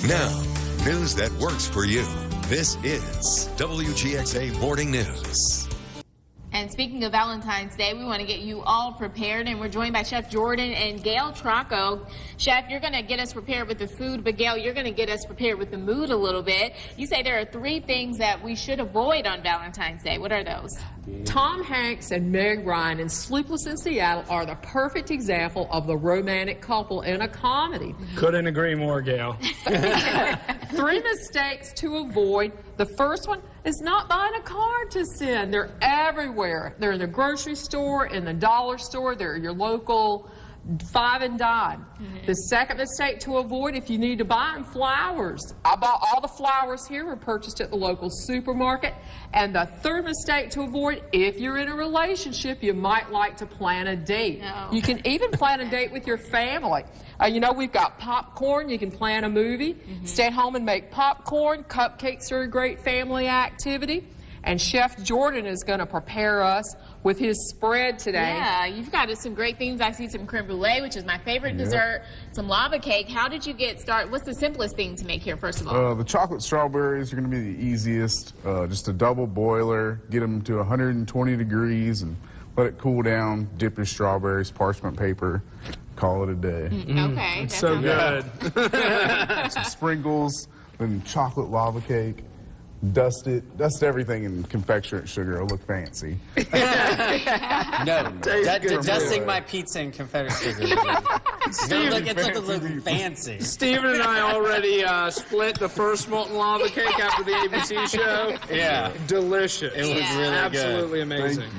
Now, news that works for you. This is WGXA Morning News. And speaking of Valentine's Day, we want to get you all prepared, and we're joined by Chef Jordan and Gail Trauco. Chef, you're going to get us prepared with the food, but Gail, you're going to get us prepared with the mood a little bit. You say there are 3 things that we should avoid on Valentine's Day. What are those? Tom Hanks and Meg Ryan in Sleepless in Seattle are the perfect example of the romantic couple in a comedy. Couldn't agree more, Gail. 3 mistakes to avoid. The first one is not buying a card to send. They're everywhere. They're in the grocery store, in the dollar store, they're your local 5 and dime. The second mistake to avoid, if you need to buy them, flowers. I bought all the flowers here were purchased at the local supermarket. And the third mistake to avoid, if you're in a relationship, you might like to plan a date. No. You can even plan a date with your family. You know, we've got popcorn. You can plan a movie, stay at home and make popcorn. Cupcakes are a great family activity. And Chef Jordan is going to prepare us with his spread today. Yeah, you've got some great things. I see some creme brulee, which is my favorite dessert, some lava cake. How did you get started? What's the simplest thing to make here, first of all? The chocolate strawberries are going to be the easiest. Just a double boiler, get them to 120 degrees and let it cool down. Dip your strawberries, parchment paper, call it a day. Okay. It's so good. Some sprinkles, then chocolate lava cake. Dust everything in confectionate sugar. It'll look fancy. No, dusting my pizza in Confederate sugar. It's gonna look fancy. Steven and I already split the first molten lava cake after the ABC show. Yeah. Delicious. It was really good. Absolutely amazing.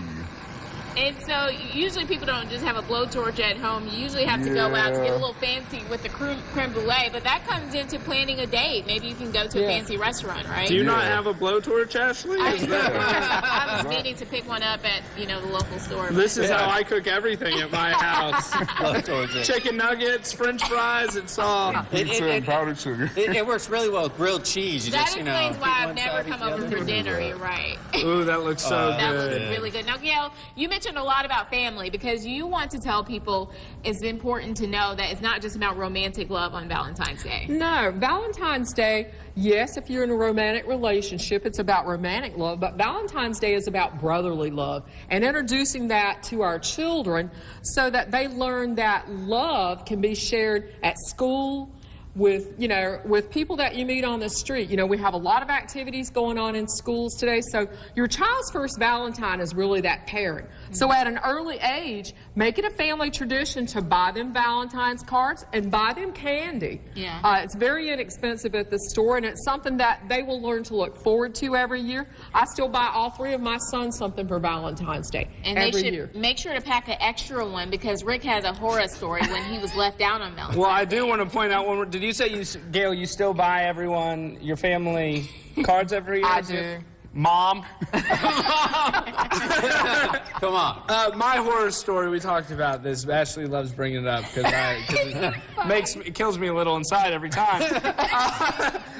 And so usually people don't just have a blowtorch at home. You usually have to go out to get a little fancy with the creme brulee. But that comes into planning a date. Maybe you can go to a fancy restaurant, right? Do you not have a blowtorch, Ashley? I was meaning to pick one up at the local store. This is how I cook everything at my house. Blowtorch. Chicken nuggets, French fries, it's all. Pizza and powdered sugar. It works really well with grilled cheese. You That just, explains why I've never come over for dinner. You're right. Ooh, that looks so That good. looks really good. Now, Gail, you mentioned a lot about family because you want to tell people it's important to know that it's not just about romantic love on Valentine's Day. No, Valentine's Day, yes, if you're in a romantic relationship, it's about romantic love, but Valentine's Day is about brotherly love and introducing that to our children so that they learn that love can be shared at school, with people that you meet on the street. We have a lot of activities going on in schools today, so your child's first Valentine is really that parent. So at an early age, make it a family tradition to buy them Valentine's cards and buy them candy. Yeah. It's very inexpensive at the store, and it's something that they will learn to look forward to every year. I still buy all 3 of my sons something for Valentine's Day And every they should year. make sure to pack an extra one because Rick has a horror story when he was left out on Valentine's Well, I do Day. want to point out did you say, Gail, you still buy everyone, your family, cards every year? I do. Mom? Come on. My horror story, we talked about this. Ashley loves bringing it up because it kills me a little inside every time.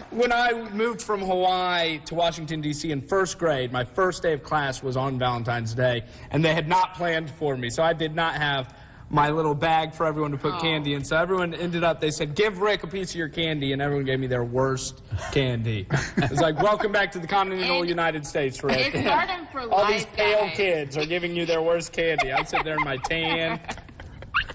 When I moved from Hawaii to Washington, D.C. in first grade, my first day of class was on Valentine's Day, and they had not planned for me, so I did not have my little bag for everyone to put candy in. So everyone ended up, they said, give Rick a piece of your candy, and everyone gave me their worst candy. It was like, welcome back to the continental United States, Rick. It's garden for All life, these pale guys. kids are giving you their worst candy. I'm sitting there in my tan,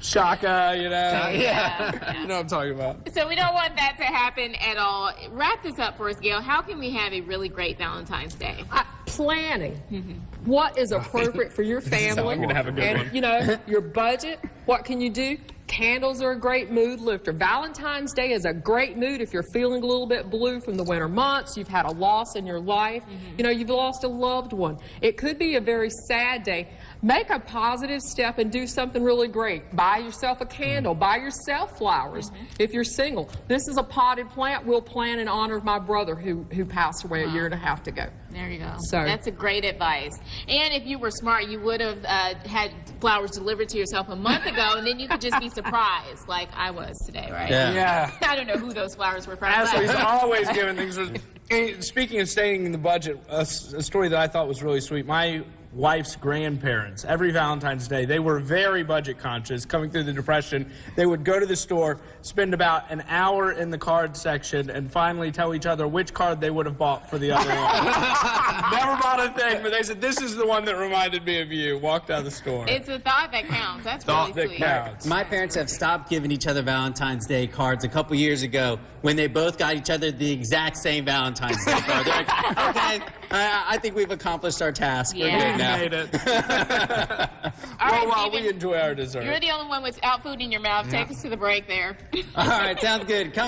shaka, Yeah. You know what I'm talking about. So we don't want that to happen at all. Wrap this up for us, Gail. How can we have a really great Valentine's Day? Planning. What is appropriate for your family? I'm gonna have a good one. Your budget. What can you do? Candles are a great mood lifter. Valentine's Day is a great mood if you're feeling a little bit blue from the winter months, you've had a loss in your life, you've lost a loved one. It could be a very sad day. Make a positive step and do something really great. Buy yourself a candle. Buy yourself flowers if you're single. This is a potted plant we'll plant in honor of my brother who passed away a year and a half ago. There you go. So that's a great advice. And if you were smart, you would have had flowers delivered to yourself a month ago, and then you could just be surprised, like I was today, right? Yeah. I don't know who those flowers were from. Ashley's always giving things. Speaking of staying in the budget, a story that I thought was really sweet. My wife's grandparents. Every Valentine's Day, they were very budget conscious. Coming through the Depression, they would go to the store, spend about an hour in the card section, and finally tell each other which card they would have bought for the other one. Never bought a thing, but they said, "This is the one that reminded me of you." Walked out of the store. It's a thought that counts. That's Thought really that sweet. counts. My parents have stopped giving each other Valentine's Day cards a couple years ago when they both got each other the exact same Valentine's Day card. They're like, okay, I think we've accomplished our task. Yeah. We're good now. Made it. All right, While Steven, we enjoy our dessert. you're the only one without food in your mouth. Take us to the break there. All right, sounds good. Come